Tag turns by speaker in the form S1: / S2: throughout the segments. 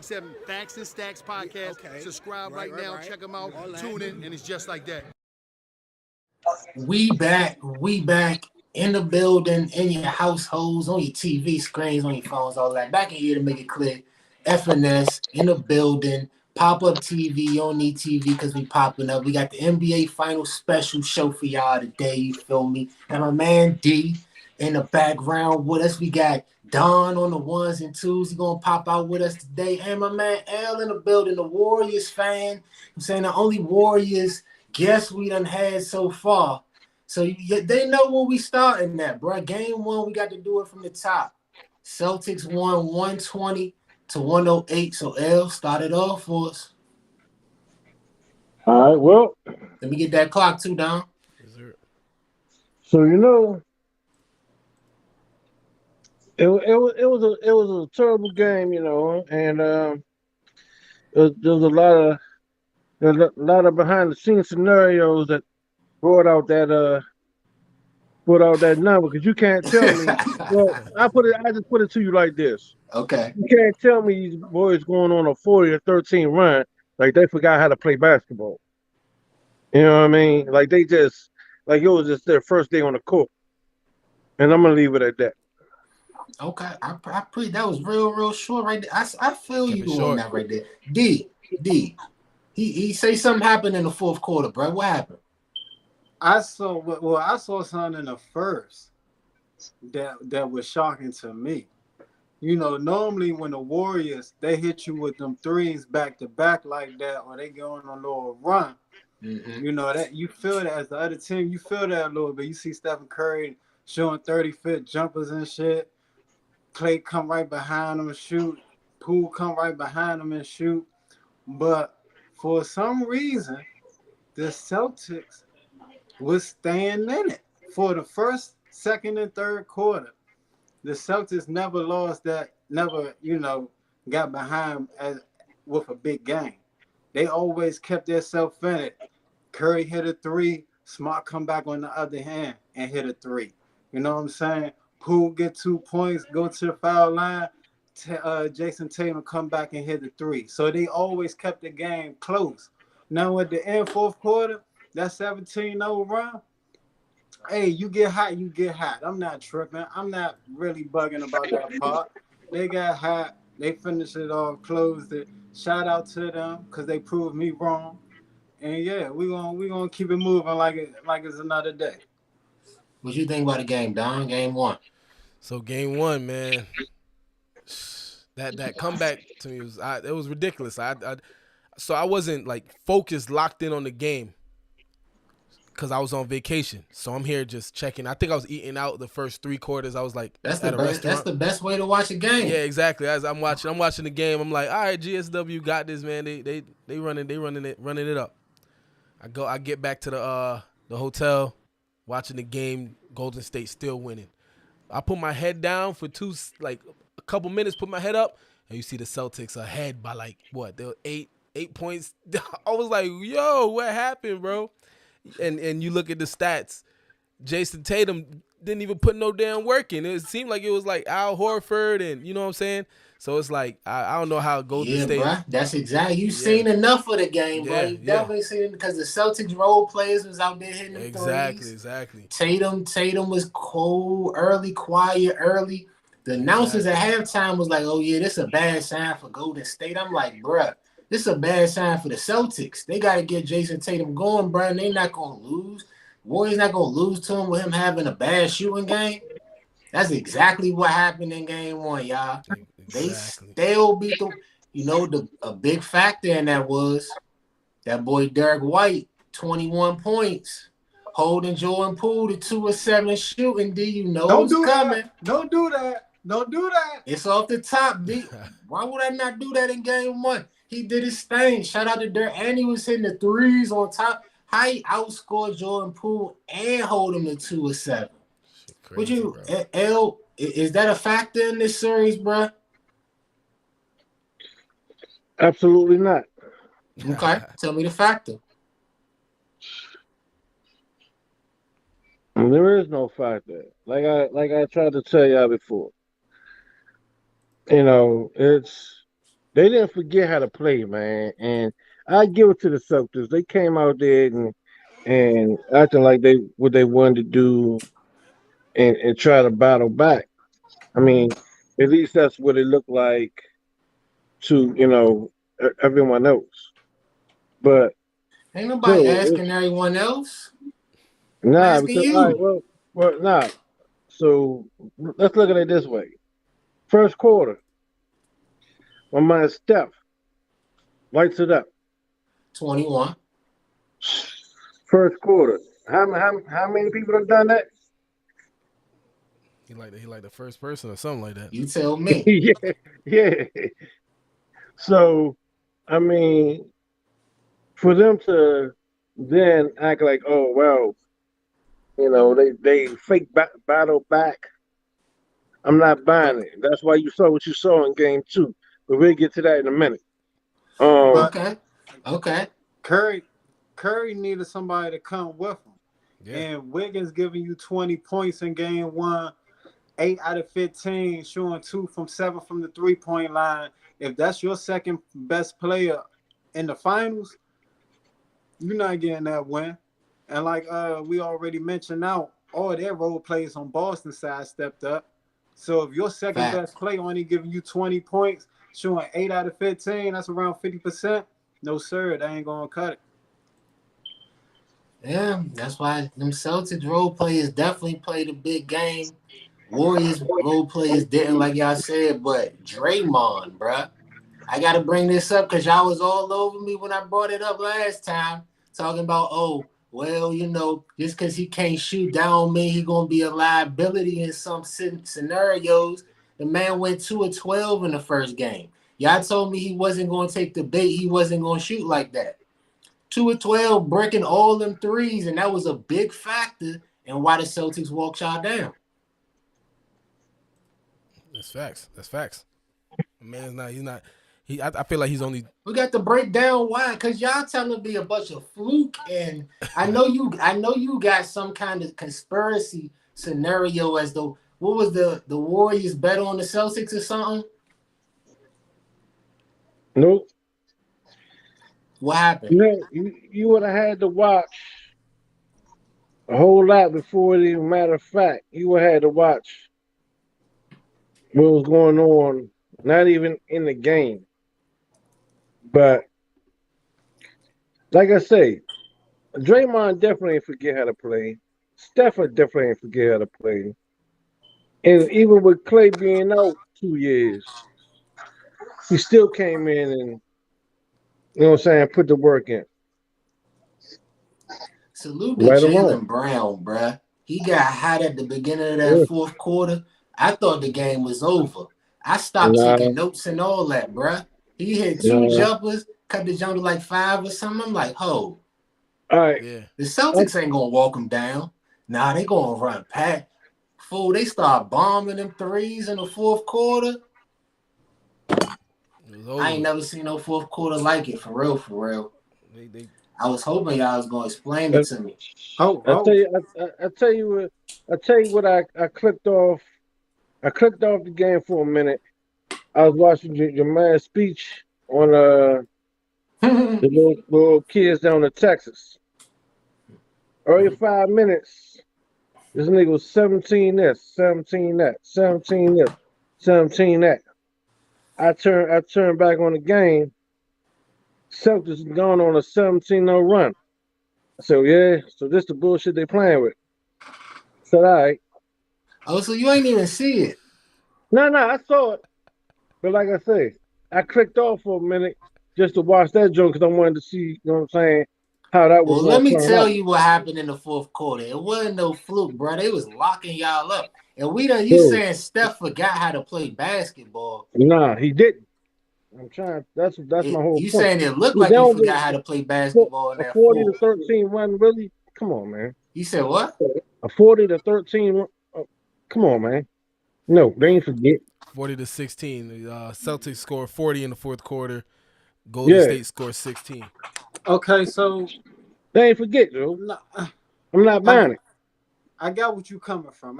S1: 687 Facts and Stacks podcast.
S2: Okay.
S1: Subscribe right now. Check them out.
S2: All that.
S1: Tune in, and it's just like that.
S3: We back in the building, in your households, on your TV screens, on your phones, all that. Back in here to make it clear. FNS in the building. Pop-up TV. You don't need TV because we popping up. We got the NBA Final Special show for y'all today. You feel me? And my man D in the background with us. We got Don on the ones and twos. He gonna pop out with us today. And my man L in the building, the Warriors fan. I'm saying the only Warriors guess we done had so far. So they know where we starting at, bro. Game one, we got to do it from the top. Celtics won 120 to 108. So L started off for us.
S4: All right, well.
S3: Let me get that clock too, Don.
S4: So it was a terrible game, and there was a lot of behind the scenes scenarios that brought out that number, because you can't tell me. Well, I just put it to you like this.
S3: Okay.
S4: You can't tell me these boys going on a 40 or 13 run like they forgot how to play basketball. You know what I mean? Like they just it was just their first day on the court. And I'm gonna leave it at that.
S3: Okay. That was real short right there. I feel you on that right there. D. He say something happened in the fourth quarter, bro. What happened?
S5: I saw something in the first that was shocking to me. Normally when the Warriors, they hit you with them threes back to back like that, or they go on a little run. Mm-hmm. That you feel that as the other team, you feel that a little bit. You see Stephen Curry showing 30-foot jumpers and shit. Clay come right behind him and shoot. Poole come right behind him and shoot. But for some reason, the Celtics was staying in it for the first, second, and third quarter. The Celtics never got behind with a big game. They always kept themselves in it. Curry hit a three. Smart come back on the other hand and hit a three. You know what I'm saying? Poole get 2 points, go to the foul line. Jason Tatum come back and hit the three. So they always kept the game close. Now at the end fourth quarter, that 17-0 run, hey, you get hot, you get hot. I'm not tripping. I'm not really bugging about that part. They got hot. They finished it off, closed it. Shout out to them because they proved me wrong. And yeah, we gonna keep it moving like it's another day.
S3: What you think about the game, Don? Game one.
S2: So game one, man, that comeback to me was ridiculous. So I wasn't like focused, locked in on the game because I was on vacation. So I'm here just checking. I think I was eating out the first three quarters. I was like,
S3: that's the best way to watch a game.
S2: Yeah, exactly. As I'm watching the game. I'm like, all right, GSW got this, man. They running it up. I get back to the hotel, watching the game. Golden State still winning. I put my head down for a couple minutes, put my head up, and you see the Celtics ahead by like what? They were 8 points. I was like, yo, what happened, bro? And you look at the stats, Jason Tatum didn't even put no damn work in. It seemed like it was like Al Horford, and you know what I'm saying? So it's like I don't know how Golden State.
S3: Yeah, bro. That's exactly. You've seen enough of the game, bro. You definitely seen it because the Celtics role players was out there hitting the threes.
S2: Exactly.
S3: Tatum was cold early, quiet early. The announcers at halftime was like, "Oh yeah, this is a bad sign for Golden State." I'm like, bro, this is a bad sign for the Celtics. They got to get Jason Tatum going, bro. And they're not gonna lose. Warriors not gonna lose to him with him having a bad shooting game. That's exactly what happened in game one, y'all. They still beat them. A big factor in that was that boy Derek White, 21 points, holding Jordan Poole to 2 of 7 shooting. D,
S5: Don't do coming. Don't do that.
S3: It's off the top, D. Why would I not do that in game one? He did his thing. Shout out to Derek, and he was hitting the threes on top. How he outscored Jordan Poole and hold him to 2 of 7. Crazy, would you, L? Is that a factor in this series, bro?
S4: Absolutely not.
S3: Okay, tell me the factor.
S4: There is no factor. Like I tried to tell y'all before. It's They didn't forget how to play, man. And I give it to the Celtics. They came out there and acting like they what they wanted to do and try to battle back. I mean, at least that's what it looked like to everyone else. But
S3: Ain't nobody
S4: still,
S3: asking everyone else. I'm
S4: nah.
S3: asking
S4: Because all right,
S3: you.
S4: nah. So let's look at it this way. First quarter, my man Steph lights it up.
S3: 21.
S4: First quarter. How many people have done that?
S2: He like the first person or something like that.
S3: You tell me.
S4: Yeah, yeah. So, I mean, for them to then act like, oh well, they fake battle back. I'm not buying it. That's why you saw what you saw in game 2. But we'll get to that in a minute.
S5: But
S3: Okay.
S5: Curry needed somebody to come with him.
S2: Yeah.
S5: And Wiggins giving you 20 points in game 1, 8 out of 15, shooting 2 from 7 from the 3-point line. If that's your second best player in the finals, you're not getting that win. And like we already mentioned now, all their role players on Boston side stepped up. So if your second best player only giving you 20 points, showing 8 out of 15, that's around 50%. No, sir, that ain't going to cut it.
S3: Yeah, that's why them Celtics role players definitely played a big game. Warriors role players didn't, like y'all said, but Draymond, bruh. I got to bring this up because y'all was all over me when I brought it up last time, talking about, oh, well, just because he can't shoot down mean he going to be a liability in some scenarios. The man went 2 of 12 in the first game. Y'all told me he wasn't going to take the bait. He wasn't going to shoot like that. 2 of 12, breaking all them threes, and that was a big factor in why the Celtics walked y'all down.
S2: That's facts. The man's not. He's not. I feel like he's only.
S3: We got to break down why, because y'all telling me a bunch of fluke, and I know you got some kind of conspiracy scenario as though what was the Warriors bet on the Celtics or something?
S4: Nope.
S3: What happened?
S4: You would have had to watch a whole lot before it even matter of fact. You would have had to watch what was going on, not even in the game. But like I say, Draymond definitely ain't forget how to play. Steph definitely ain't forget how to play. And even with Clay being out 2 years, he still came in and put the work in.
S3: Salute to
S4: Right
S3: Jaylen Brown, bruh. He got hot at the beginning of that fourth quarter. I thought the game was over. I stopped taking notes and all that, bruh. He hit 2 jumpers, cut the jump to like 5 or something. I'm like,
S4: all right.
S2: Yeah.
S3: The Celtics ain't gonna walk him down. Nah, they gonna run pack. Fool, they start bombing them threes in the fourth quarter. I ain't never seen no fourth quarter like it, for real. I was hoping y'all was gonna explain it to me.
S4: I tell you what I clicked off. I clicked off the game for a minute. I was watching your man's speech on the little kids down in Texas. Early 5 minutes, this nigga was 17 this, 17 that, 17 this, 17 that. I turned back on the game. Celtics gone on a 17-0 run. I said, yeah, so this the bullshit they playing with. I said, all right.
S3: Oh, so you ain't even see it?
S4: No, I saw it. But like I say, I clicked off for a minute just to watch that joint because I wanted to see, you know what I'm saying, how that was.
S3: Well, let me tell you what happened in the fourth quarter. It wasn't no fluke, bro. They was locking y'all up. And you saying Steph forgot how to play basketball.
S4: Nah, he didn't. I'm trying. That's my whole point.
S3: You saying it looked like he forgot how to play basketball in that
S4: 40 to 13 run, really? Come on, man.
S3: You said what?
S4: A 40 to 13 run? Come on, man. No, they ain't forget.
S2: 40 to 16. Celtics scored 40 in the fourth quarter. Golden State scored 16.
S5: Okay, so
S4: they ain't forget, Joe. I'm not buying it.
S5: I got what you coming from.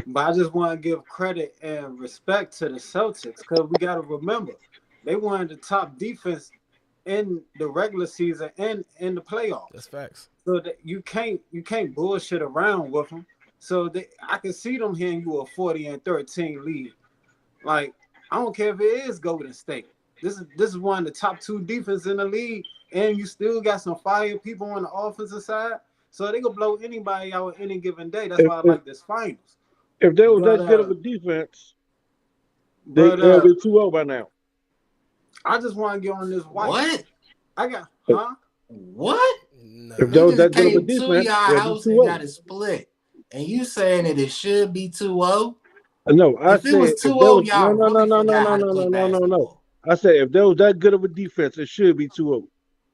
S5: But I just want to give credit and respect to the Celtics because we got to remember they wanted the top defense in the regular season and in the playoffs.
S2: That's facts.
S5: So that you can't bullshit around with them. So I can see them hitting you a 40-13 lead. Like I don't care if it is Golden State. This is one of the top 2 defenses in the league, and you still got some fire people on the offensive side. So they can blow anybody out any given day. That's why I like this finals.
S4: If they was that good of a defense, they'll be 2-0 by now.
S5: I just want to get on this white.
S3: What?
S5: I got
S3: What?
S2: No.
S4: If they was that good of a
S3: Came to
S4: defense,
S3: y'all
S4: they'll
S3: house
S4: be
S3: and
S4: 2-0.
S3: got it split, and you saying that it should be 2-0?
S4: No, I
S3: If
S4: said
S3: it was 2-0, y'all really forgot how to play basketball.
S4: no. I said if there was that good of a defense, it should be 2-0.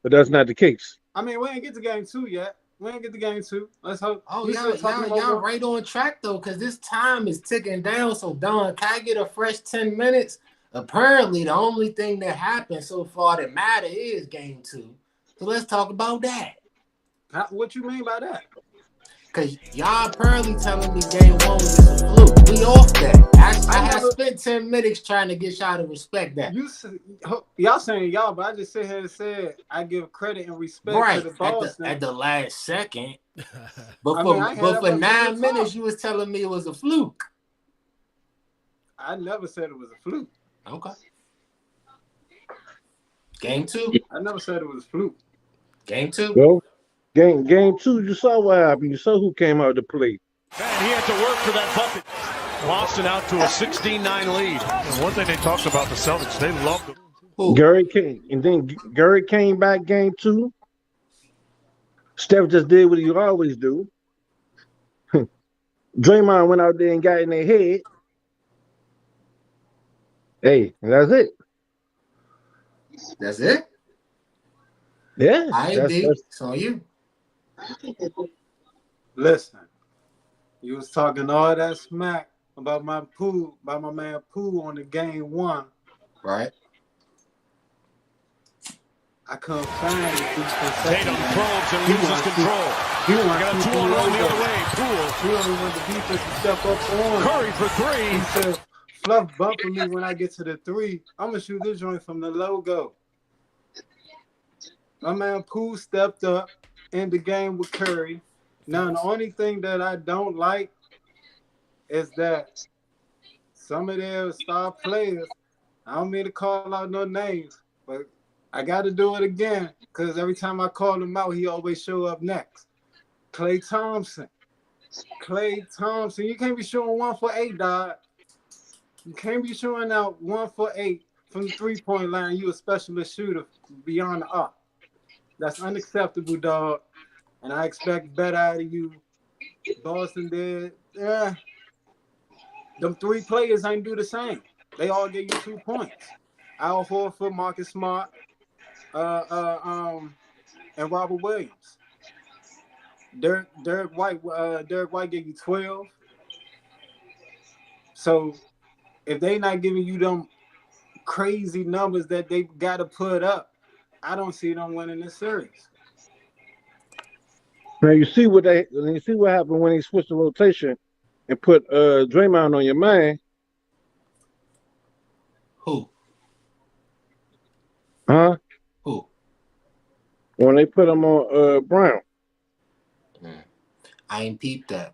S4: But that's not the case.
S5: I mean, we ain't get to game 2 yet. We ain't get to game 2. Let's hope.
S3: Oh,
S5: We still talking about
S3: y'all right on track though, because this time is ticking down. So, Don, can I get a fresh 10 minutes? Apparently, the only thing that happened so far that matter is game 2. So let's talk about that.
S5: What you mean by that?
S3: Because y'all apparently telling me game 1 was just a fluke. We off that. I have spent 10 minutes trying to get y'all to respect that.
S5: Y'all saying y'all, but I just sit here and said I give credit and respect
S3: Right
S5: to the Boston.
S3: at the last second. But
S5: I
S3: for,
S5: mean, I had
S3: but
S5: that
S3: for
S5: one
S3: 9
S5: from the
S3: minutes,
S5: top.
S3: you was telling me it was a fluke.
S5: I never said it was a fluke.
S3: Okay. Game 2.
S5: I never said it was a fluke.
S3: Game 2.
S4: Well, game 2, you saw what happened. You saw who came out to play.
S6: And he had to work for that bucket. Boston out to a 16-9 lead. And one thing they talked about the Celtics, they loved them.
S3: Who?
S4: Gary came, and then Gary came back game 2. Steph just did what he always do. Draymond went out there and got in their head. Hey, that's it.
S3: That's it?
S4: Yeah.
S3: I
S4: that's-
S3: did.
S4: that's-
S3: It's on you.
S5: Listen, you was talking all that smack about my man Pooh on the game 1.
S3: Right.
S5: I couldn't find it.
S6: Tatum probes and loses control.
S5: He
S6: Got a 2-on-1 the other way. Poole.
S5: He only want the defense to step up on.
S6: Curry for 3.
S5: He said, Fluff bumping me when I get to the 3. I'm going to shoot this joint from the logo. My man Pooh stepped up in the game with Curry. Now, the only thing that I don't like is that some of their star players, I don't mean to call out no names, but I got to do it again because every time I call him out, he always show up next. Klay Thompson. You can't be shooting 1 for 8, dog. You can't be shooting out 1 for 8 from the 3-point line. You a specialist shooter beyond the arc. That's unacceptable, dog. And I expect better out of you. Boston did. Yeah. Them 3 players ain't do the same. They all gave you 2 points. Al Horford, Marcus Smart, and Robert Williams. Derek White gave you 12. So if they not giving you them crazy numbers that they got to put up, I don't see them winning this series.
S4: Now you see what happened when they switched the rotation and put Draymond on your man.
S3: Who?
S4: Huh?
S3: Who?
S4: When they put him on Brown.
S3: I ain't peeped that.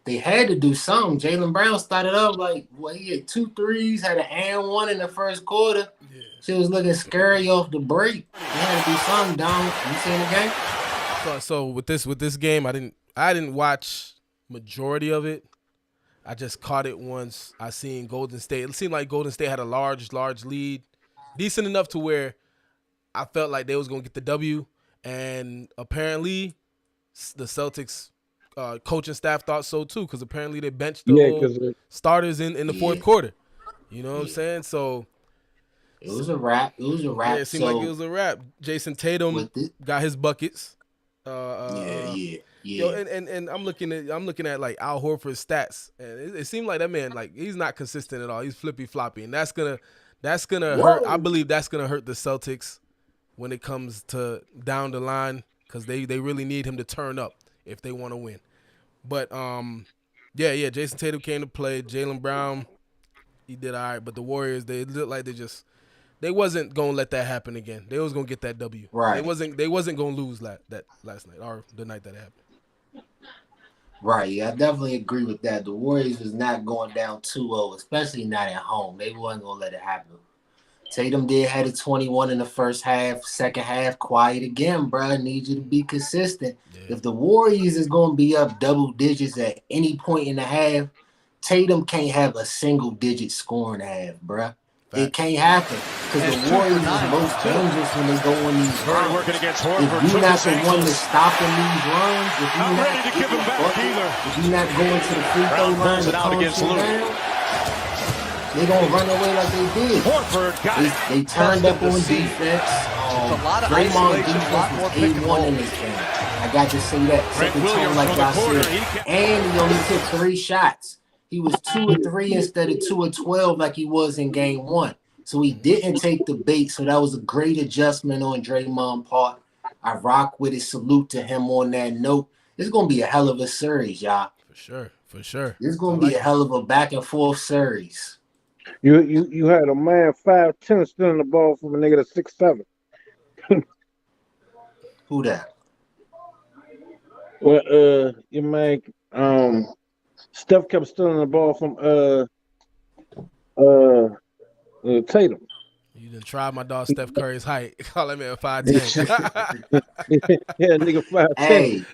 S3: They had to do something. Jaylen Brown started up he had 2 threes, had an and 1 in the first quarter.
S2: Yeah.
S3: She was looking scary off the break. They had to do something, Don. You seen the game?
S2: So with this game, I didn't watch majority of it. I just caught it once. I seen Golden State. It seemed like Golden State had a large lead, decent enough to where I felt like they was gonna get the W. And apparently, the Celtics coaching staff thought so too, because apparently they benched the whole starters in the fourth quarter. You know what I'm saying? So
S3: it was a wrap.
S2: yeah, it seemed like it was a wrap. Jason Tatum got his buckets.
S3: Yeah.
S2: Yo, and I'm looking at like Al Horford's stats, and it seemed like that man, like, he's not consistent at all. He's flippy floppy, and that's gonna hurt. I believe that's gonna hurt the Celtics when it comes to down the line, because they really need him to turn up if they want to win. But yeah, Jason Tatum came to play. Jaylen Brown, he did all right. But the Warriors, they looked like they wasn't gonna let that happen again. They was gonna get that W.
S3: Right.
S2: They wasn't gonna lose that last night or the night that it happened.
S3: Right, yeah, I definitely agree with that. The Warriors was not going down 2-0, especially not at home. They wasn't going to let it happen. Tatum did had a 21 in the first half. Second half, quiet again, bro. I need you to be consistent.
S2: Yeah.
S3: If the Warriors is going to be up double digits at any point in the half, Tatum can't have a single-digit scoring half, bro. It can't happen because the Warriors is most dangerous when they go on these
S6: Curry
S3: runs.
S6: working against
S3: If
S6: Horford.
S3: you're
S6: Took
S3: not
S6: his
S3: the one
S6: ankles.
S3: that's stopping these runs, if you're
S6: Not
S3: not
S6: ready to give him back either.
S3: if you're not going to the free throw
S6: Brown
S3: line
S6: pulls
S3: to
S6: it out
S3: calm
S6: against
S3: shit
S6: Lou.
S3: down, they're going to run away like they did.
S6: Horford got it.
S3: They turned up
S7: Custom to
S3: on
S7: see.
S3: defense.
S7: It's a lot of
S3: Draymond
S7: isolation, a lot more
S3: defense
S7: pick and
S3: was A1
S7: roll.
S3: in this game. I got to say that.
S6: Grant
S3: Set the tone
S6: Williams
S3: like
S6: from the
S3: y'all
S6: corner.
S3: said.
S6: He can-
S3: And he only took 3 shots. He was 2 of 3 instead of 2 of 12 like he was in game 1. So he didn't take the bait. So that was a great adjustment on Draymond's part. I rock with it. Salute to him on that note. It's going to be a hell of a series, y'all.
S2: For sure.
S3: It's going to be a hell of a back and forth series.
S4: You had a man 5'10" stealing the ball from a nigga that's 6'7".
S3: Who that?
S4: Well, your man, Steph kept stealing the ball from Tatum.
S2: You done tried my dog Steph Curry's height. Call him at 5'10".
S4: Yeah, nigga 5'10".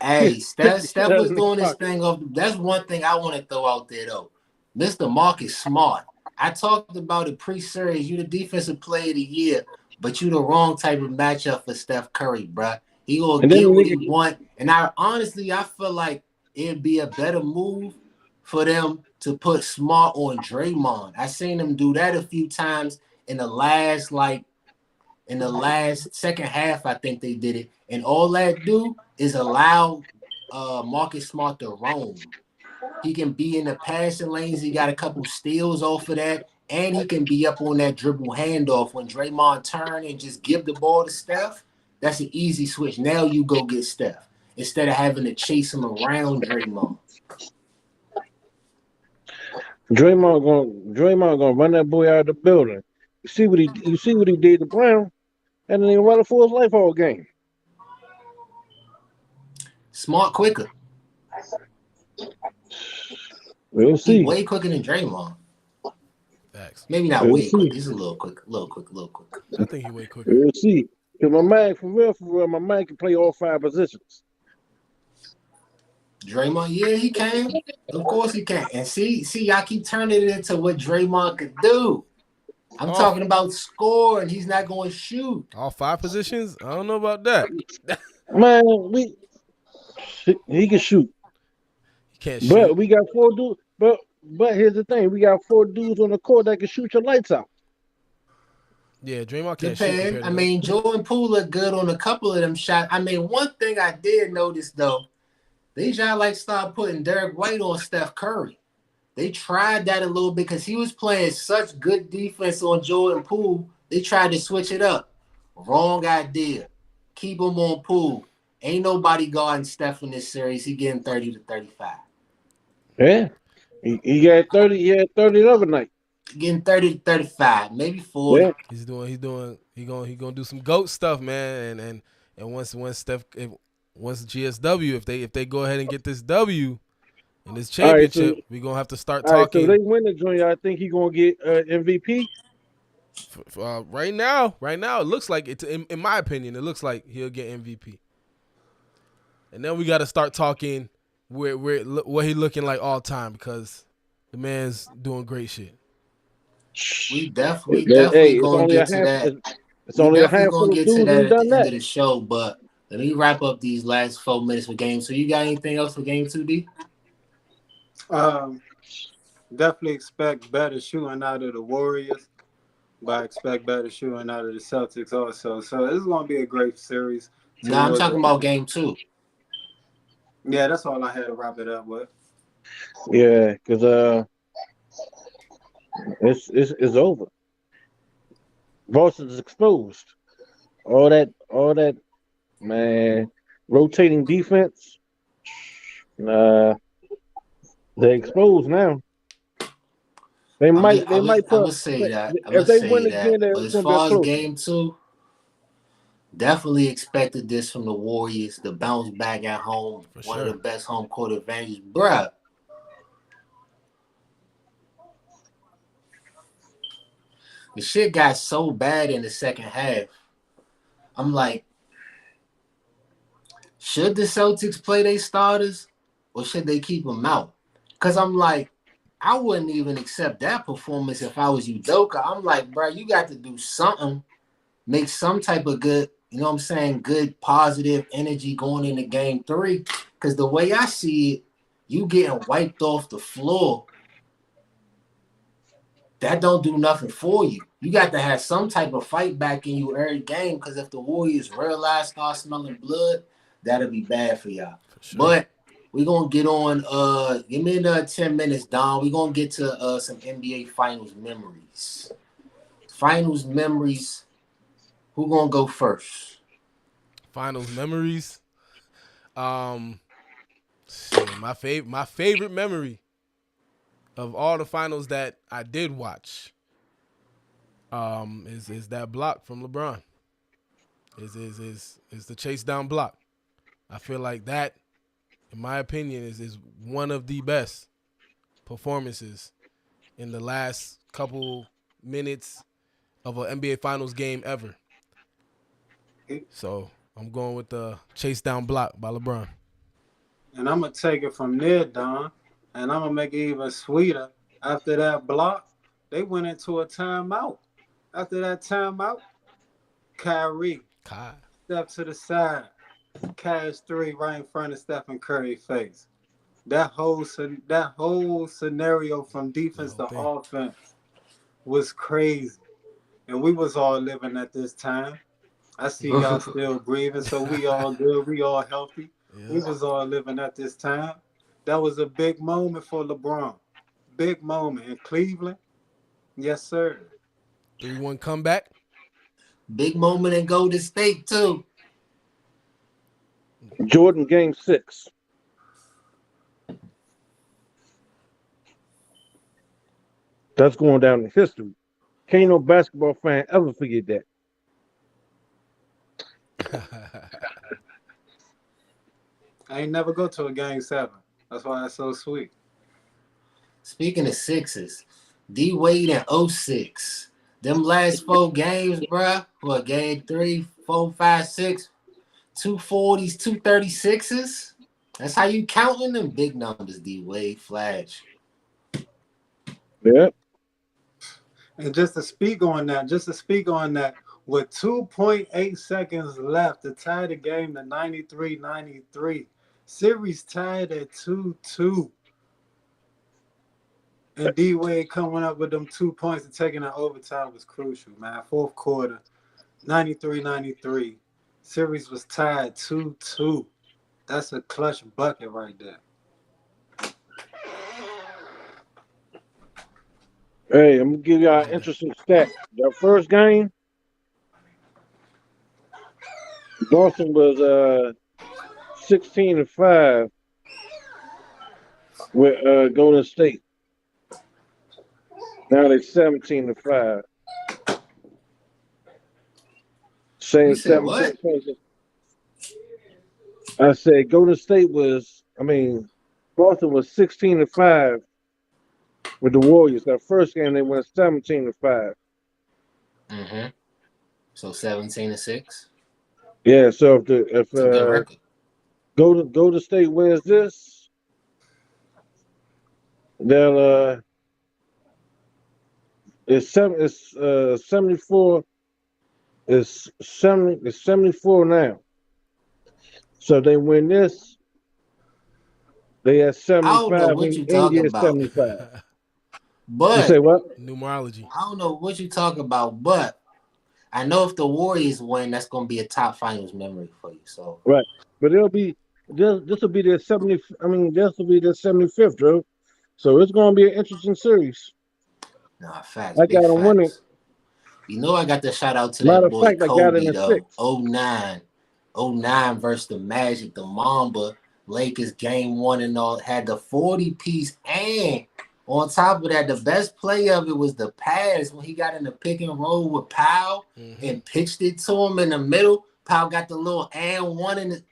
S3: Hey, Steph was doing this thing off. That's one thing I want to throw out there though. Mr. Marcus Smart. I talked about it pre-series. You the defensive player of the year, but you the wrong type of matchup for Steph Curry, bruh. He gonna get what he want. And I feel like it'd be a better move for them to put Smart on Draymond. I seen them do that a few times in the last second half. I think they did it, and all that do is allow Marcus Smart to roam. He can be in the passing lanes. He got a couple steals off of that, and he can be up on that dribble handoff when Draymond turn and just give the ball to Steph. That's an easy switch. Now you go get Steph instead of having to chase him around Draymond.
S4: Draymond gonna run that boy out of the building. You see what he did to Brown, and then he run for his life all game.
S3: Smart quicker.
S4: We'll see.
S3: He way quicker than Draymond.
S2: Facts.
S3: Maybe not
S4: We'll
S3: way
S4: see.
S3: quicker. He's a little quicker.
S2: I think he way quicker.
S4: We'll see. Cause my man, for real, my man can play all 5 positions.
S3: Draymond, yeah, he can. Of course he can. And see, y'all keep turning it into what Draymond could do. I'm talking about score, and he's not going to shoot.
S2: All 5 positions? I don't know about that.
S4: Man, he can shoot.
S2: He can't shoot.
S4: But we got 4 dudes. But here's the thing: we got 4 dudes on the court that can shoot your lights out.
S2: Yeah, Draymond can't shoot.
S3: Depend. I mean, Jordan Poole looked good on a couple of them shots. I mean, one thing I did notice though, they y'all like start putting Derek White on Steph Curry. They tried that a little bit because he was playing such good defense on Jordan Poole. They tried to switch it up. Wrong idea. Keep him on Poole. Ain't nobody guarding Steph in this series. He getting 30 to 35.
S4: Yeah, he got 30. He had 30 the other night.
S3: Getting 30 to 35, maybe 40.
S4: Yeah.
S2: He gonna do some GOAT stuff, man. And once GSW, if they go ahead and get this W in this championship, we're gonna have to start talking.
S4: So they win the joint. I think he gonna get MVP.
S2: Right now, it looks like it's in my opinion, it looks like he'll get MVP. And then we got to start talking what he looking like all time because the man's doing great shit.
S3: We definitely gonna get to that.
S4: It's only a handful of
S3: get
S4: dudes
S3: to that
S4: who
S3: at
S4: done
S3: the end
S4: that.
S3: of the show, but let me wrap up these last 4 minutes for game 2. You got anything else for game 2D?
S5: Definitely expect better shooting out of the Warriors, but I expect better shooting out of the Celtics also. So this is going to be a great series.
S3: No, I'm talking about game 2.
S5: Yeah, that's all I had to wrap it up with.
S4: Yeah, because it's over. Boston's exposed. All that, man. Rotating defense. They're exposed now. They might
S3: I'm
S4: put
S3: gonna say that. I'm
S4: if
S3: gonna
S4: they
S3: say
S4: win again,
S3: that. But
S4: it's
S3: as
S4: gonna be a
S3: far as
S4: close.
S3: game 2, definitely expected this from the Warriors to bounce back at home.
S2: For
S3: One of
S2: sure.
S3: the best home court advantages, bruh. The shit got so bad in the second half. I'm like, should the Celtics play their starters or should they keep them out? Because I'm like, I wouldn't even accept that performance if I was Udoka. I'm like, bro, you got to do something, make some type of good, you know what I'm saying, good positive energy going into game 3. Because the way I see it, you getting wiped off the floor, that don't do nothing for you. You got to have some type of fight back in you every game, because if the Warriors realize start smelling blood, that'll be bad for y'all.
S2: For sure.
S3: But we're going to get on, give me another 10 minutes, Don. We're going to get to some NBA Finals memories. Finals memories. Who going to go first?
S2: Finals memories. Shit, my favorite memory of all the finals that I did watch is that block from LeBron. Is the chase down block. I feel like that, in my opinion, is one of the best performances in the last couple minutes of an NBA Finals game ever. So I'm going with the chase down block by LeBron.
S5: And I'm going to take it from there, Don, and I'm going to make it even sweeter. After that block, they went into a timeout. After that timeout, Kyrie stepped to the side, cash 3 right in front of Stephen Curry's face. That whole scenario from defense to offense was crazy. And we was all living at this time. I see y'all still breathing, so we all good. We all healthy. Yeah. We was all living at this time. That was a big moment for LeBron. Big moment in Cleveland. Yes, sir.
S2: 3-1 comeback.
S3: Big moment in Golden State, too.
S4: Jordan game 6. That's going down in history. Can't no basketball fan ever forget that.
S5: I ain't never go to a game 7. That's why it's so sweet.
S3: Speaking of sixes, D Wade and 06. Them last 4 games, bruh. What, game 3, 4, 5, 6, 240s, 236s? That's how you counting them big numbers, D Wade, Flash.
S4: Yeah.
S5: And just to speak on that, with 2.8 seconds left to tie the game to 93-93, series tied at 2-2. And D Wade coming up with them 2 points and taking it overtime was crucial, man. Fourth quarter, 93-93. Series was tied 2-2. That's a clutch bucket right there.
S4: Hey, I'm gonna give y'all an interesting stat. That first game, Boston was 16-5 with Golden State. Now they're 17-5. Same 17 points. I said Golden State Boston was 16-5 with the Warriors. That first game they went 17-5.
S3: Mm-hmm. So 17-6.
S4: Yeah. So if Golden State wins this, they'll it's 74. It's 74 now. So if they win this, they at 75.
S3: I don't know what you talking about.
S4: 75.
S3: But
S4: you say what?
S2: Numerology.
S3: I don't know what you talking about, but I know if the Warriors win, that's gonna be a top finals memory for you. So
S4: right, but this will be their 70. This will be their 75th, Drew. So it's gonna be an interesting series.
S3: Nah, facts.
S4: I got them winning.
S3: You know I got to shout out to that boy Kobe though. 09 versus the Magic, the Mamba. Lakers game 1 and all, had the 40-piece, and on top of that, the best play of it was the pass when he got in the pick and roll with Powell and pitched it to him in the middle. Powell got the little and one in it.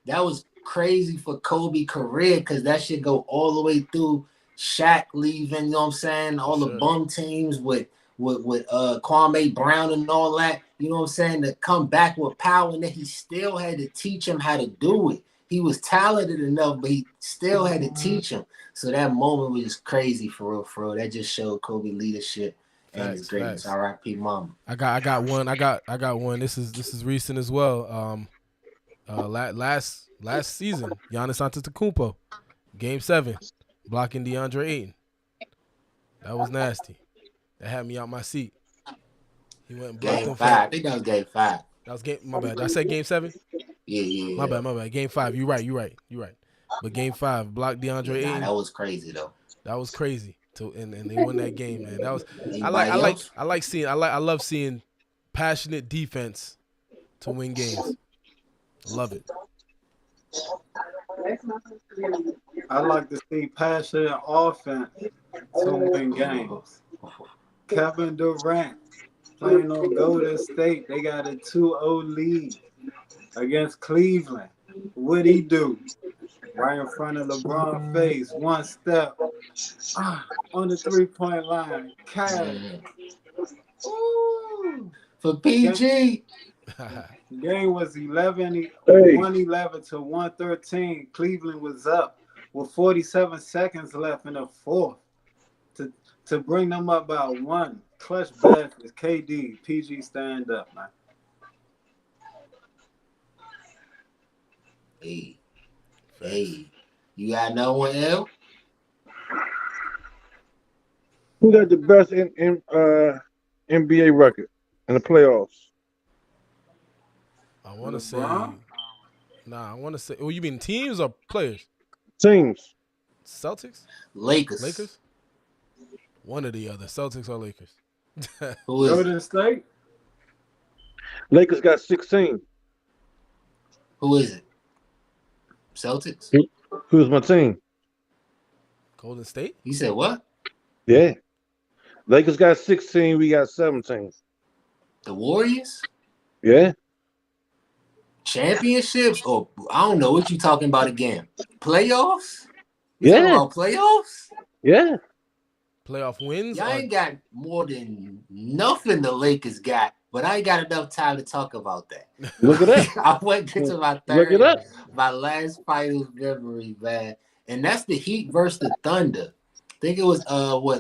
S3: That was crazy for Kobe career because that should go all the way through Shaq leaving, you know what I'm saying? All the bum teams with Kwame Brown and all that, you know what I'm saying? To come back with Powell, and then he still had to teach him how to do it. He was talented enough, but he still had to teach him. So that moment was just crazy for real. That just showed Kobe leadership and his greatness. R.I.P. Mama.
S2: I got one. I got one. This is recent as well. Last season, Giannis Antetokounmpo, Game 7, blocking DeAndre Ayton. That was nasty. That had me out my seat. He went and blocked
S3: Game
S2: him.
S3: 5. I think that was Game 5.
S2: That was game. My bad. Did I say Game 7?
S3: Yeah.
S2: My bad. Game 5. You right. But Game 5, blocked DeAndre Ayton.
S3: That was crazy though.
S2: That was crazy. And they won that game, man. That was I love seeing passionate defense to win games. I love it.
S5: I like to see passionate offense to win games. Kevin Durant playing on Golden State. They got a 2-0 lead against Cleveland. What'd he do? Right in front of LeBron's face. One step. On the 3-point line. Cash.
S3: For PG.
S5: Game was 111 to 113. Cleveland was up with 47 seconds left in the fourth to bring them up by 1. Clutch baskets. KD. PG stand up, man.
S3: Hey, you got no one else?
S4: Who got the best NBA record in the playoffs?
S2: I want to say. I want to say. Oh, you mean teams or players?
S4: Teams.
S2: Celtics?
S3: Lakers.
S2: One or the other. Celtics or Lakers?
S3: Who is
S5: Golden State?
S4: Lakers got 16.
S3: Who is it? Celtics?
S4: Who's my team?
S2: Golden State?
S3: You said what?
S4: Yeah. Lakers got 16. We got 17.
S3: The Warriors?
S4: Yeah.
S3: Championships? Or I don't know what you talking about again. Playoffs?
S4: Yeah.
S3: About playoffs?
S4: Yeah.
S2: Playoff wins?
S3: Y'all ain't got more than nothing the Lakers got, but I ain't got enough time to talk about that.
S4: Look at that.
S3: I went to my
S4: Look it up.
S3: my last finals memory, man. And that's the Heat versus the Thunder. I think it was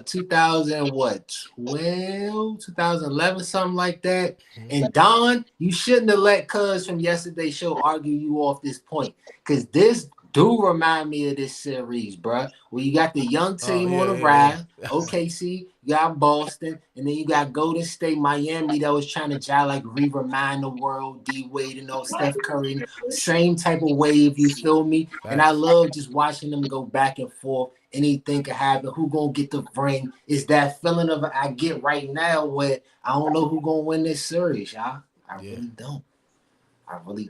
S3: 2011, something like that. And Don, you shouldn't have let Cuz from yesterday's show argue you off this point. Because this do remind me of this series, bruh. Where you got the young team on the rise, OKC, you got Boston, and then you got Golden State, Miami that was trying to jive like remind the world, D-Wade and all Steph Curry, same type of wave, you feel me? And I love just watching them go back and forth. Anything can happen. Who gonna get the ring? Is that feeling of I get right now where I don't know who gonna win this series, y'all. I really don't.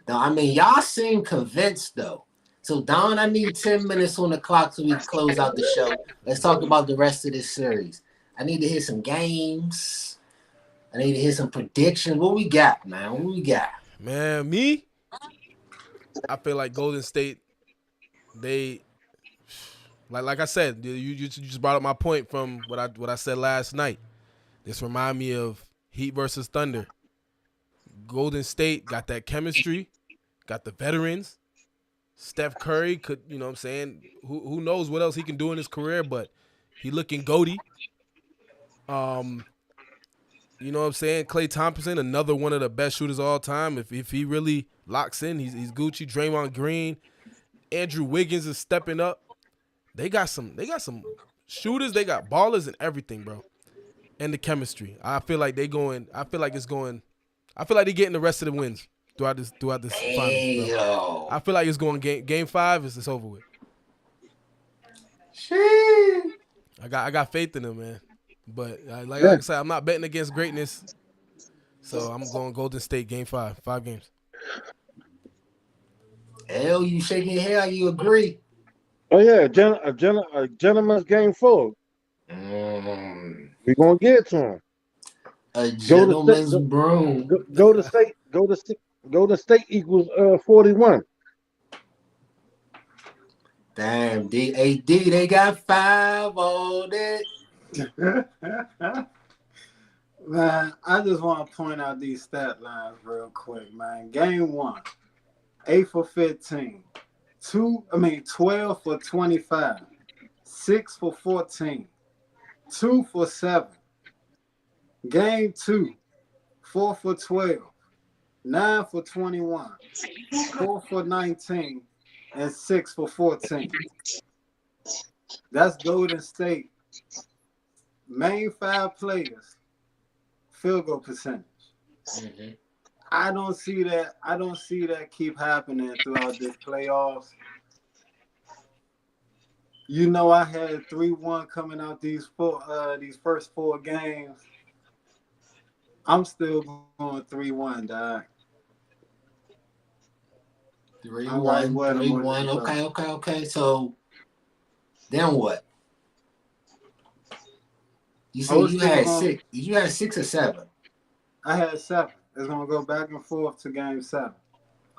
S3: I mean, y'all seem convinced though. So, Don, I need 10 minutes on the clock so we can close out the show. Let's talk about the rest of this series. I need to hear some games. I need to hear some predictions. What we got, man? What we got?
S2: Man, me? I feel like Golden State, they, like I said, you just brought up my point from what I said last night. This remind me of Heat versus Thunder. Golden State got that chemistry, got the veterans. Steph Curry could, you know what I'm saying, who knows what else he can do in his career, but he looking goaty. You know what I'm saying? Klay Thompson, another one of the best shooters of all time. If he really locks in, he's Gucci. Draymond Green, Andrew Wiggins is stepping up. They got some shooters, they got ballers and everything, bro. And the chemistry. I feel like they're getting the rest of the wins throughout this finals, bro. I feel like it's going game 5. It's over with. I got faith in them, man. But like I said, I'm not betting against greatness, so I'm going Golden State game 5. 5 games.
S3: Hell, you shaking your head? You agree?
S4: Oh yeah, a gentleman's game 4.
S3: Mm,
S4: We're gonna get to him.
S3: a
S4: Go to state.
S3: gentleman's broom.
S4: Go to state. Go to state equals 41.
S3: Damn, DAD, they got 5 on it.
S5: Man, I just want to point out these stat lines real quick, man. Game 1, 8 for 15. 12 for 25. 6 for 14. 2 for 7. Game 2, 4 for 12. 9 for 21. 4 for 19. And 6 for 14. That's Golden State. Main 5 players. Field goal percentage.
S3: Mm-hmm.
S5: I don't see that keep happening throughout this playoffs. You know, I had 3-1 coming out these first 4 games. I'm still going 3-1, dog.
S3: 3-1, 3-1. Okay. So then what? You said you had 6. Did you have 6 or 7?
S5: I had 7. It's gonna go back and forth to game 7.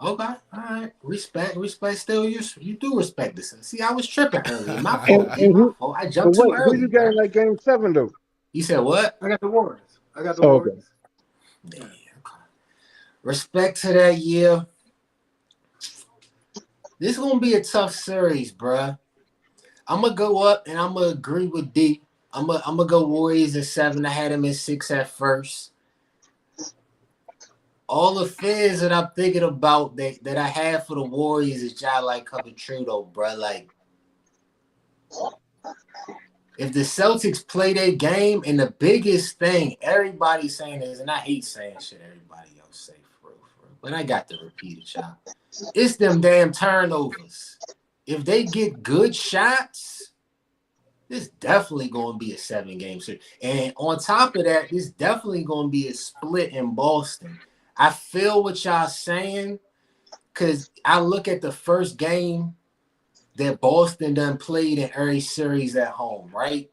S3: Okay, all right. Respect. Still, you do respect this. See, I was tripping earlier. My
S4: And
S3: fault. I
S4: but
S3: jumped too
S4: wait, who
S3: early.
S4: you got in that game 7 though?
S3: You said what?
S5: I got the Warriors.
S4: Okay.
S5: Warriors.
S3: Yeah, okay. Respect to that year. This is gonna be a tough series, bruh. I'm gonna go up and I'm gonna agree with D. I'm gonna go Warriors at 7. I had them at 6 at first. All the fears that I'm thinking about that I have for the Warriors is y'all like coming true though, bruh. Like, if the Celtics play their game, and the biggest thing everybody's saying is, and I hate saying shit everybody else say for real, but I got to repeat it, y'all. It's them damn turnovers. If they get good shots, this definitely going to be a 7-game series. And on top of that, this definitely going to be a split in Boston. I feel what y'all saying, because I look at the first game that Boston done played in every series at home, right?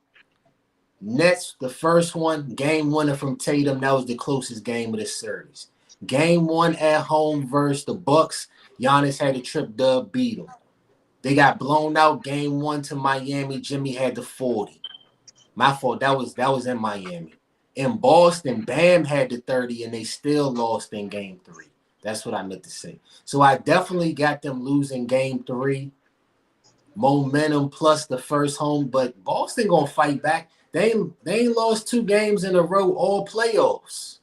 S3: Nets, the first one, game winner from Tatum, that was the closest game of the series. Game 1 at home versus the Bucks, Giannis had a trip dub, beat them. They got blown out game 1 to Miami. Jimmy had the 40. My fault. That was in Miami. In Boston, Bam had the 30, and they still lost in game 3. That's what I meant to say. So I definitely got them losing game 3. Momentum plus the first home, but Boston gonna fight back. They ain't lost 2 games in a row all playoffs.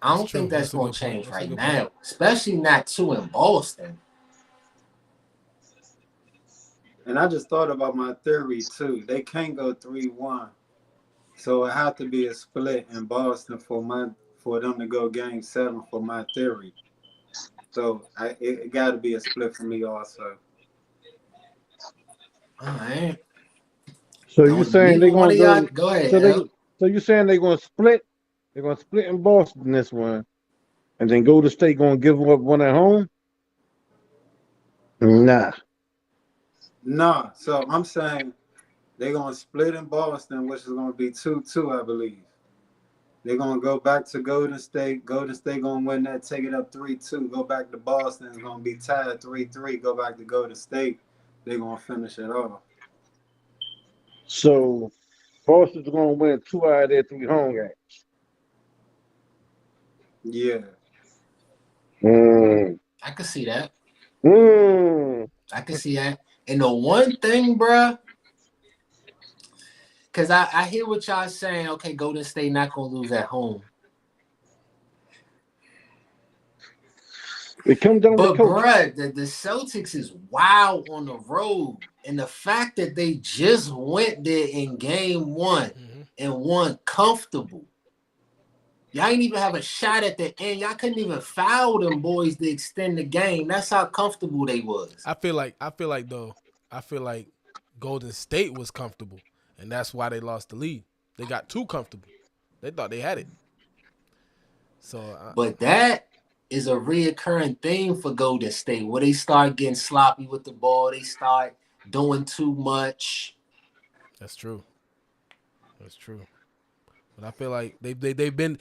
S3: I don't think that's gonna change right now, especially not 2 in Boston.
S5: And I just thought about my theory too. They can't go 3-1. So it have to be a split in Boston for them to go game 7 for my theory. So it got to be a split for me also.
S3: All right.
S4: So you saying they're gonna go?
S3: Go ahead.
S4: So you saying they're gonna split? They're gonna split in Boston this one, and then Golden State gonna give up one at home? Nah.
S5: No, so I'm saying they're going to split in Boston, which is going to be 2-2, I believe. They're going to go back to Golden State. Golden State going to win that, take it up 3-2. Go back to Boston. It's going to be tied 3-3. Go back to Golden State. They're going to finish it off.
S4: So Boston's going to win 2 out of their 3 home games.
S5: Yeah.
S3: I can see that.
S4: I
S3: can see that. And the one thing, bruh, because I hear what y'all saying. Okay, Golden State not going to lose at home.
S4: It comes down
S3: but,
S4: to coach.
S3: Bruh, the Celtics is wild on the road. And the fact that they just went there in game 1 and won comfortable. Y'all ain't even have a shot at the end. Y'all couldn't even foul them boys to extend the game. That's how comfortable they was.
S2: I feel like Golden State was comfortable, and that's why they lost the lead. They got too comfortable. They thought they had it. So,
S3: but that is a reoccurring theme for Golden State, where they start getting sloppy with the ball. They start doing too much.
S2: That's true. That's true. But I feel like they've been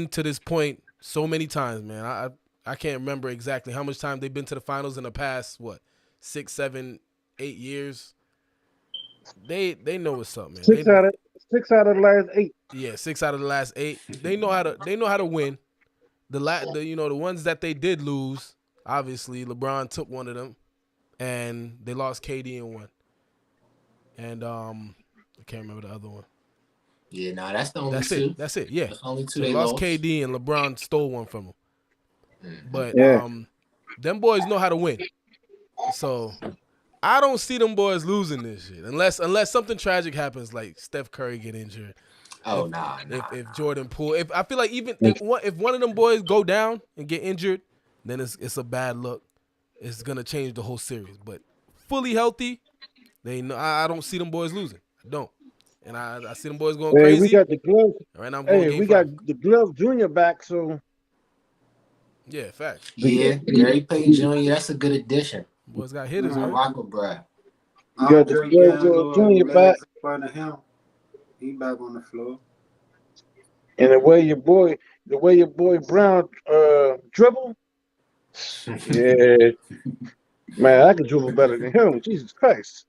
S2: to this point so many times, man. I can't remember exactly how much time they've been to the finals in the past, 6, 7, 8 years. They know what's up, man.
S4: 6 out of the last 8.
S2: Yeah, 6 out of the last 8. They know how to win. The ones that they did lose, obviously LeBron took one of them, and they lost KD in one. And I can't remember the other one.
S3: Yeah, that's the only two.
S2: That's it. Yeah,
S3: That's the only two
S2: so
S3: they
S2: lost
S3: lost.
S2: KD and LeBron stole one from them. But
S4: Yeah.
S2: them boys know how to win. So I don't see them boys losing this shit unless something tragic happens, like Steph Curry get injured.
S3: Oh,
S2: If Jordan Poole, I feel like even if one of them boys go down and get injured, then it's a bad look. It's gonna change the whole series. But fully healthy, I don't see them boys losing. I don't. And I see them boys going crazy.
S4: Hey, we got the glove.
S2: Right now I'm going
S4: Hey,
S2: game
S4: we
S2: 5.
S4: got the glove junior back, so
S2: Yeah, facts.
S3: Yeah, Gary Payton Jr., that's a good addition.
S2: Boys got hitters,
S3: I
S2: man.
S3: rock with Brad.
S4: you got the glove junior back,
S5: In front of him. He back on the floor.
S4: and the way your boy Brown dribble. Yeah, man, I can dribble better than him. Jesus Christ.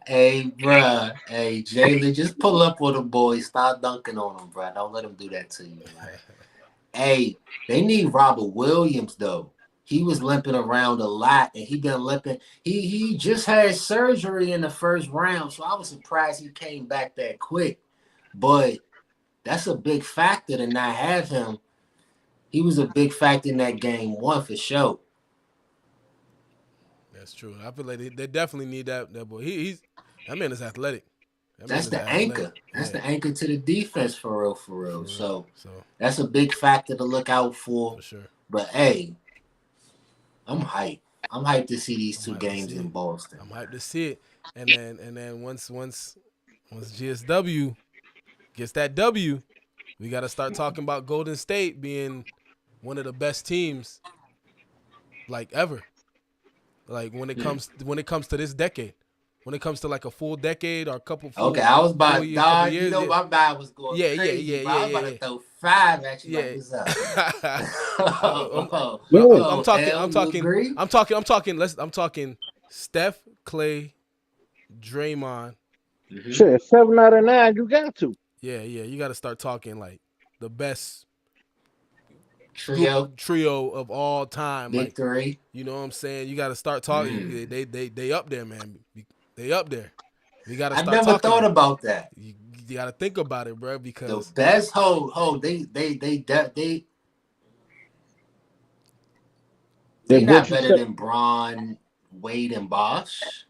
S3: Hey, bruh. Hey, Jalen, just pull up with them boys. Stop dunking on them, bruh. Don't let them do that to you, man. Hey, they need Robert Williams, though. He was limping around a lot, and he been limping. He just had surgery in the first round, so I was surprised he came back that quick. But that's a big factor to not have him. He was a big factor in that game 1 for sure.
S2: That's true. I feel like they definitely need that boy. That man is athletic.
S3: That's the anchor. That's the anchor to the defense for real.
S2: For
S3: So
S2: real.
S3: that's a big factor to look out for.
S2: For sure.
S3: But hey, I'm hyped. I'm hyped to see these two games in Boston.
S2: I'm hyped to see it. And then once GSW gets that W, we got to start talking about Golden State being one of the best teams like ever. Like when it comes to this decade. When it comes to like a full decade or a couple full
S3: Okay, I was about
S2: years,
S3: dog.
S2: years,
S3: You know my mind was going
S2: Yeah,
S3: crazy.
S2: yeah,
S3: bro. I was about to throw 5 at you like what's up.
S2: I'm talking Steph, Clay, Draymond.
S4: Shit, 7 out of 9, you got to.
S2: Yeah, you got to start talking like the best
S3: trio
S2: of all time.
S3: Big
S2: like,
S3: 3.
S2: You know what I'm saying? You got to start talking. They up there, man. They up there. We got to
S3: I
S2: start
S3: never
S2: talking.
S3: thought about that.
S2: You got to think about it, bro, because
S3: The best they not better than Bron, Wade, and Bosh.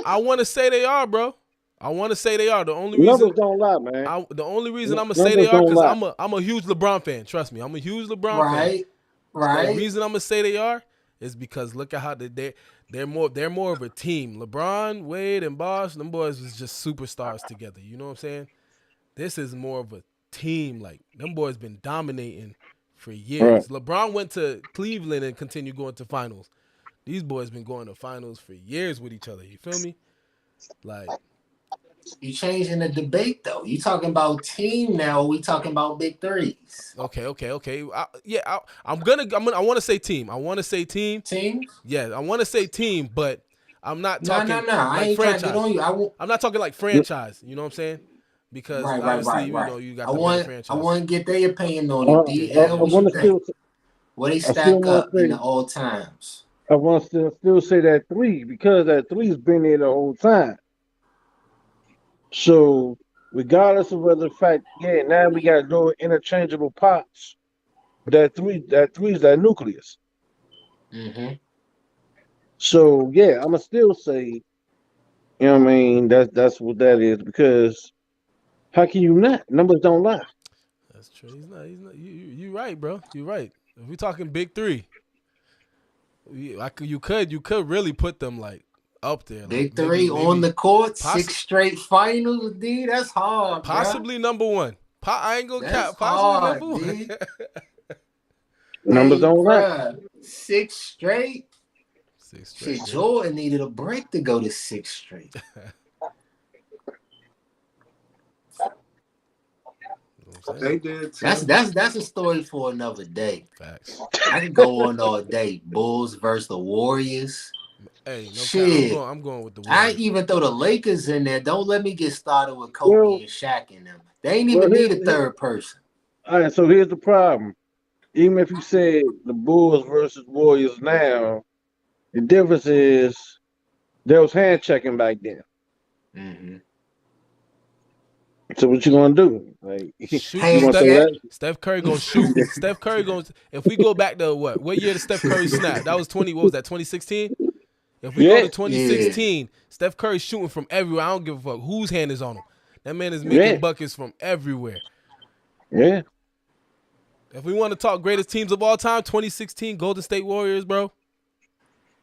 S2: I want to say they are, bro. I want to say they are. The only reason
S4: Numbers don't lie, man.
S2: The only reason I'm gonna say they are because I'm a huge LeBron fan. Trust me, I'm a huge LeBron fan.
S3: Right.
S2: The reason I'm gonna say they are is because look at how they're more of a team. LeBron, Wade, and Bosh, them boys was just superstars together. You know what I'm saying? This is more of a team. Like them boys been dominating for years. Right. LeBron went to Cleveland and continued going to finals. These boys been going to finals for years with each other. You feel me? Like.
S3: You changing the debate though. You talking about team now? Or we talking about big threes?
S2: Okay. I want to say team. I want to say team.
S3: Team?
S2: Yeah, I want to say team, but I'm not talking.
S3: No. I ain't
S2: franchise.
S3: trying to get on you.
S2: I'm not talking like franchise. You know what I'm saying? Because obviously, you know, you got the franchise.
S3: I want to get their opinion on it. DL, what they stack up in the old times.
S4: I want to still say that 3 because that 3's been there the whole time. So, regardless of whether the fact, now we got to go interchangeable pots. But that 3's that nucleus.
S3: Mm-hmm.
S4: So, I'm going to still say, you know what I mean, that's what that is because how can you not? Numbers don't lie.
S2: That's true. He's not. You right, bro. You right. If we're talking big 3, you could really put them like up there.
S3: Big like 3 maybe on the court, 6 straight finals, D. That's hard.
S2: Possibly number 1. I ain't gonna
S3: That's
S2: cap. Pops
S3: hard,
S2: was
S3: dude.
S2: number one.
S4: Numbers don't lie.
S3: Bruh, 6 straight.
S2: 6 straight.
S3: Shit,
S2: man.
S3: Jordan needed a break to go to 6 straight.
S2: You know what I'm
S5: They
S2: saying?
S5: did too.
S3: That's a story for another day.
S2: Facts.
S3: I can go on all day. Bulls versus the Warriors.
S2: Hey, no cap.
S3: Shit.
S2: I'm going with the
S3: I
S2: Warriors.
S3: even throw the Lakers in there. Don't let me get started with Kobe
S4: Well-
S3: and Shaq and them. They ain't even need a third person.
S4: All right, so here's the problem. Even if you say the Bulls versus Warriors now, the difference is there was hand checking back then.
S3: Mm-hmm.
S4: So what you gonna do? Like,
S2: Shoot,
S3: Hey,
S4: you want
S3: Steph-
S4: to
S2: Steph Curry gonna shoot. Steph Curry gonna. If we go back to what year did Steph Curry snap? That was 20. What was that? 2016. If we go
S4: Yeah.
S2: to 2016, Steph Curry's shooting from everywhere. I don't give a fuck whose hand is on him. That man is making
S4: Yeah.
S2: buckets from everywhere.
S4: Yeah.
S2: If we want to talk greatest teams of all time, 2016 Golden State Warriors, bro.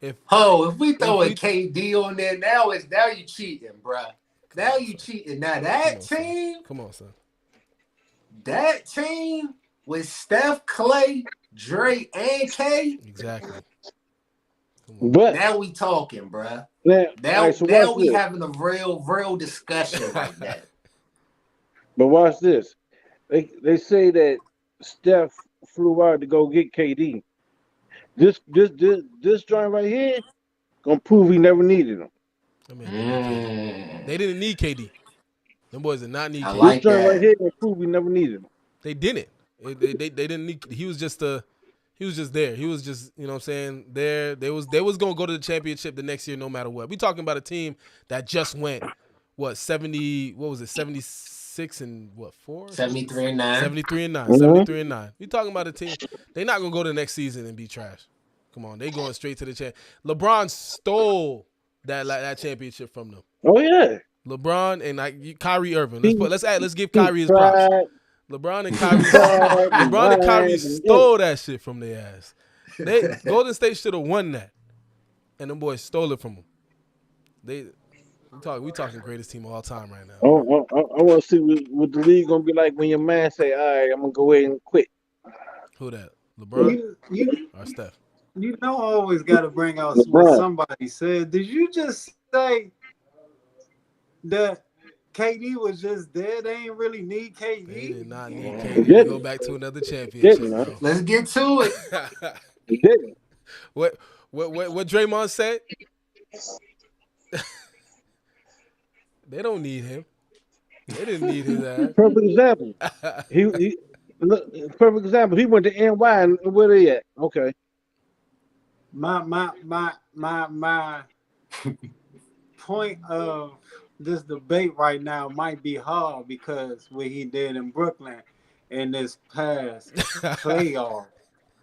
S2: If
S3: We throw
S2: If
S3: a
S2: we-
S3: KD on there, now you cheating, bruh. Now you cheating. Now
S2: Come
S3: that
S2: on, son.
S3: team,
S2: Come on, son.
S3: that team with Steph, Clay, Dre, and K,
S2: Exactly. Come on.
S4: But
S3: now we talking, bruh.
S4: now,
S3: Now,
S4: all right, so
S3: now
S4: watch
S3: we
S4: this.
S3: having a real discussion like that.
S4: But watch this. They say that Steph flew out to go get KD. This joint right here gonna prove he never needed him.
S2: I mean, they didn't need KD. Them boys did not need
S3: I
S2: KD.
S3: like
S4: This joint
S3: that.
S4: right here gonna prove he never needed him.
S2: They didn't. They didn't need. He was just there. He was just, you know what I'm saying, there. They was going to go to the championship the next year no matter what. We talking about a team that just went, 76 and 4?
S3: 73 and 9.
S2: 73 and 9.
S4: Mhm.
S2: 73 and 9. We talking about a team. They not going to go to the next season and be trash. Come on. They going straight to the champ. LeBron stole that championship from them.
S4: Oh yeah.
S2: LeBron and Kyrie Irving. Let's give Kyrie his props.
S4: Tried,
S2: LeBron and Kyrie,
S4: lied,
S2: stole that shit from their ass. Golden State should have won that, and them boys stole it from them. We talking greatest team of all time right now.
S4: I want to see what the league gonna be like when your man say, "All right, I'm gonna go ahead and quit."
S2: Who that? LeBron
S5: You
S2: or Steph?
S5: you know I always got to bring out
S4: LeBron.
S5: what somebody said. Did you just say that KD was just there? They ain't really need
S2: They
S5: KD.
S2: did not need
S4: They
S2: KD to
S4: didn't.
S2: go back to another championship.
S4: Didn't,
S2: Bro.
S3: Let's get to it.
S4: He didn't.
S2: What Draymond said? They don't need him. They didn't need his ass.
S4: Perfect example. He look, perfect example. He went to NY and where they at? Okay.
S5: My point of this debate right now might be hard because what he did in Brooklyn in this past playoff.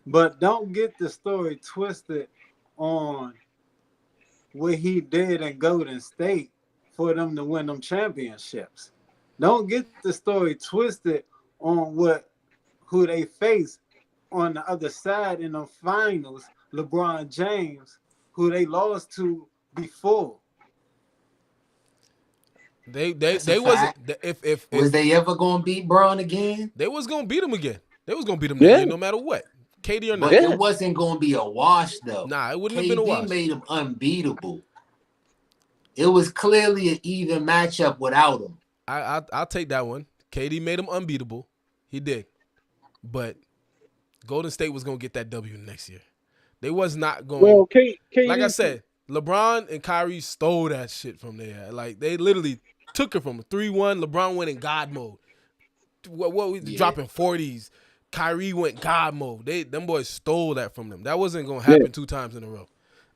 S5: But don't get the story twisted on what he did in Golden State for them to win them championships. Don't get the story twisted on who they face on the other side in the finals, LeBron James, who they lost to before.
S2: They
S3: That's a
S2: wasn't
S3: fact.
S2: if
S3: Was they ever gonna beat Braun again?
S2: they was gonna beat him again. They was gonna beat him
S4: Yeah.
S2: that year no matter what. KD or not.
S3: But it wasn't gonna be a wash though.
S2: Nah, it wouldn't have
S3: KD
S2: been a wash.
S3: made him unbeatable. It was clearly an even matchup without him.
S2: I'll take that one. KD made him unbeatable. He did. But Golden State was gonna get that W next year. They was not going.
S4: Well, KD,
S2: Like I said, LeBron and Kyrie stole that shit from there. Like they literally took it from him. 3-1. LeBron went in God mode. What we dropping 40s. Kyrie went God mode. Them boys stole that from them. That wasn't gonna happen 2 times in a row.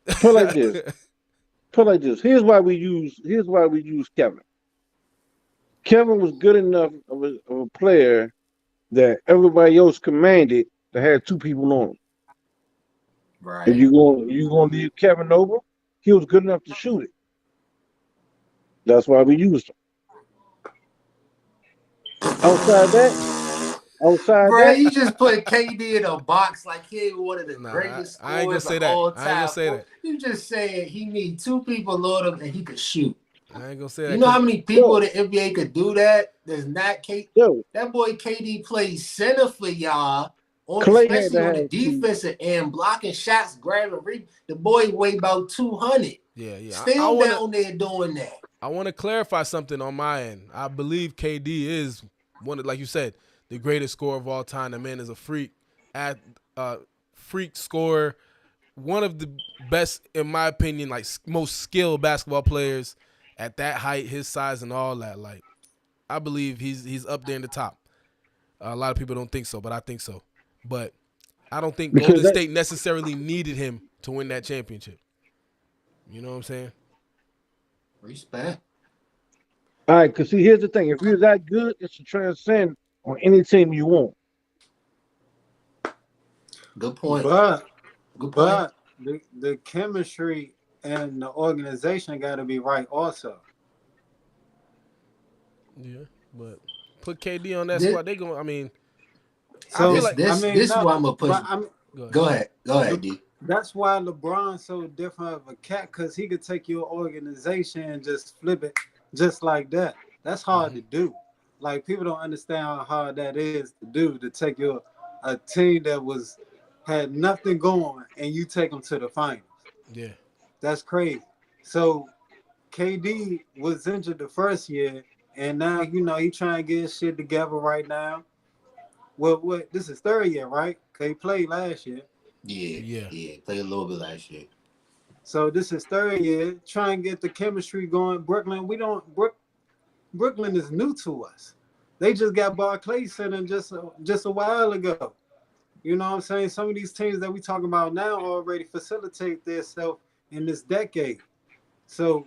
S4: put like this. Put like this. Here's why we use Kevin. Kevin was good enough of a player that everybody else commanded to have 2 people on him.
S3: Right.
S4: If you gonna leave Kevin over, he was good enough to shoot it. That's why we used him. Outside
S3: Bro,
S4: that,
S3: you just put KD in a box like he ain't one of the
S2: Nah,
S3: greatest
S2: I ain't gonna
S3: scorers
S2: say
S3: of
S2: that.
S3: all
S2: I ain't gonna
S3: time.
S2: say that.
S3: You just saying he need 2 people on him and he could shoot.
S2: I ain't gonna say that.
S3: You know how
S2: 'cause-
S3: many people the NBA could do that? There's not KD.
S4: Yo,
S3: That boy KD plays center for y'all,
S4: Clay had
S3: especially
S4: to
S3: on the
S4: have
S3: defensive end, blocking shots, grabbing. The boy weigh about 200.
S2: yeah. I
S3: Still
S2: wanna,
S3: down there doing that.
S2: I want to clarify something on my end. I believe KD is one of, like you said, the greatest scorer of all time. The man is a freak, freak scorer, one of the best, in my opinion, like most skilled basketball players at that height, his size, and all that. Like, I believe he's up there in the top. A lot of people don't think so, but I think so. But I don't think
S4: Because
S2: Golden
S4: that-
S2: State necessarily needed him to win that championship. You know what I'm saying?
S3: Respect.
S4: all right, because see, here's the thing. If you're that good, it's to transcend on any team you want.
S3: Good point.
S5: But
S3: Good point.
S5: the chemistry and the organization got to be right also.
S2: Yeah, but put KD on that
S3: This-
S2: squad. They going. I mean,
S5: So
S2: feel
S3: this
S2: like-
S3: this
S5: I mean,
S3: this
S5: no,
S3: is why I'm gonna push.
S5: but I'm,
S2: go ahead.
S3: Go ahead, D.
S5: that's why LeBron's so different of a cat, because he could take your organization and just flip it just like that. That's hard to do. Like, people don't understand how hard that is to do, to take a team that had nothing going and you take them to the finals.
S2: Yeah,
S5: That's crazy. So KD was injured the first year, and now he trying to get his shit together right now. Well, this is third year, right? 'Cause he played last year.
S3: Yeah. Played a little bit last year.
S5: So this is third year, trying to get the chemistry going. Brooklyn is new to us. They just got Barclays Center just a while ago. You know what I'm saying? Some of these teams that we talking about now already facilitate themselves in this decade. So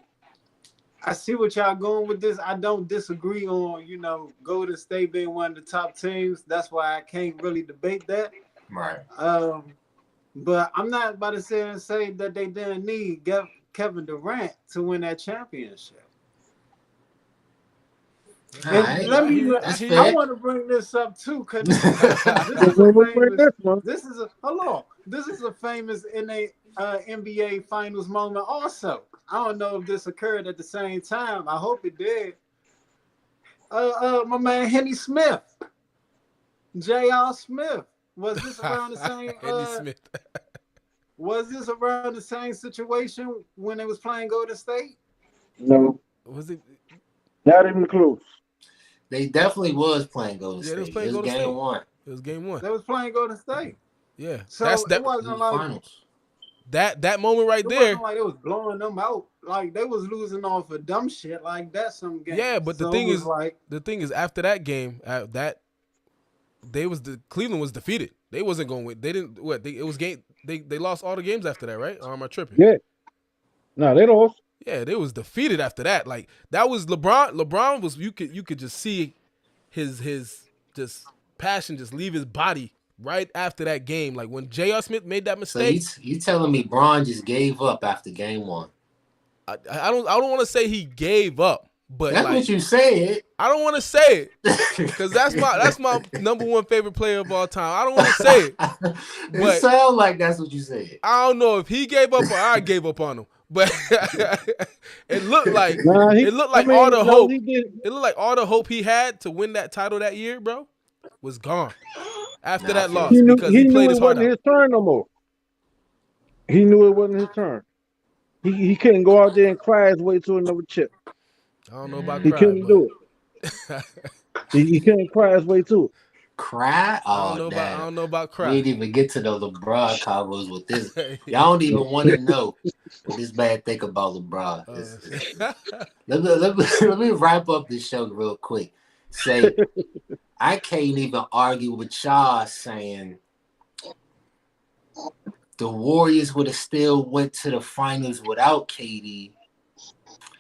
S5: I see what y'all going with this. I don't disagree on, Golden State being one of the top teams. That's why I can't really debate that.
S3: Right.
S5: But I'm not about to sit and say that they didn't need Kevin Durant to win that championship.
S3: All
S5: And
S3: right. That's
S5: I
S3: fair.
S5: want to bring this up too, because this is a famous NBA Finals moment. Also, I don't know if this occurred at the same time. I hope it did. My man Henny Smith, J.R. Smith. Was this around the same?
S2: Andy Smith.
S5: Was this around the same situation when they was playing Golden State?
S4: No,
S2: Was it?
S4: not even close.
S3: They definitely was playing Golden
S2: Yeah, they was
S3: State.
S2: playing
S3: It was
S2: Golden
S3: game
S2: State.
S3: one.
S2: It was game one.
S5: They was playing Golden State.
S2: Yeah,
S5: So
S2: that's
S5: it
S2: that.
S3: It
S5: wasn't
S3: was
S5: like
S3: finals.
S2: That moment right
S5: it
S2: there.
S5: wasn't like it was blowing them out. Like they was losing off of dumb shit like that. Some games.
S2: Yeah, but the
S5: So
S2: thing
S5: it was
S2: is-
S5: like
S2: The thing is, after that game, Cleveland was defeated. They wasn't going with. They didn't. What? It was game. They lost all the games after that, right? Or am I tripping?
S4: Yeah. No, they lost.
S2: Yeah, they was defeated after that. Like that was LeBron. LeBron was you could just see his just passion just leave his body right after that game. Like when J.R. Smith made that
S3: So
S2: mistake.
S3: you telling me Braun just gave up after game one?
S2: I don't want to say he gave up, but
S3: That's
S2: like,
S3: what you said.
S2: I don't want to say it because that's my number one favorite player of all time. I don't want to say it.
S3: It
S2: But-
S3: sounds like that's what you said.
S2: I don't know if he gave up or I gave up on him, but it looked like
S4: Nah,
S2: it looked like all the hope.
S4: He did.
S2: It looked like all the hope he had to win that title that year, bro, was gone after
S3: Nah,
S2: that
S3: I
S2: loss
S4: He knew,
S2: because
S4: he
S2: he
S4: knew
S2: played
S4: it
S2: his heart
S4: wasn't
S2: out.
S4: his turn no more. He knew it wasn't his turn. He couldn't go out there and cry his way to another chip.
S2: I don't know about
S4: He
S2: cry,
S4: couldn't
S2: but
S4: do it. He couldn't cry his way to it.
S3: Cry?
S2: I
S3: Oh,
S2: don't
S3: damn.
S2: know about
S3: We
S2: cry.
S3: didn't even get to the LeBron combos with this. Y'all don't even want to know what this man think about LeBron. Let me wrap up this show real quick. Say, I can't even argue with y'all saying the Warriors would have still went to the finals without KD.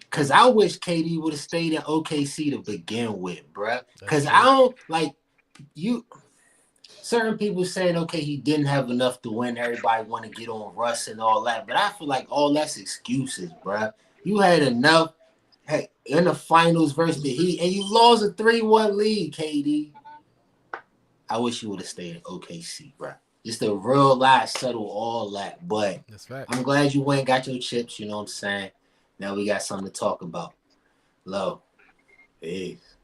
S3: Because I wish KD would have stayed in OKC to begin with, bruh. Because I don't, like, certain people saying, okay, he didn't have enough to win. Everybody want to get on Russ and all that. But I feel like all that's excuses, bruh. You had enough in the finals versus the Heat, and you lost a 3-1 lead, KD. I wish you would have stayed in OKC, bruh. Just the real life settle all that. But
S2: That's fact.
S3: I'm glad you went and got your chips, you know what I'm saying? Now we got something to talk about. Low. Peace.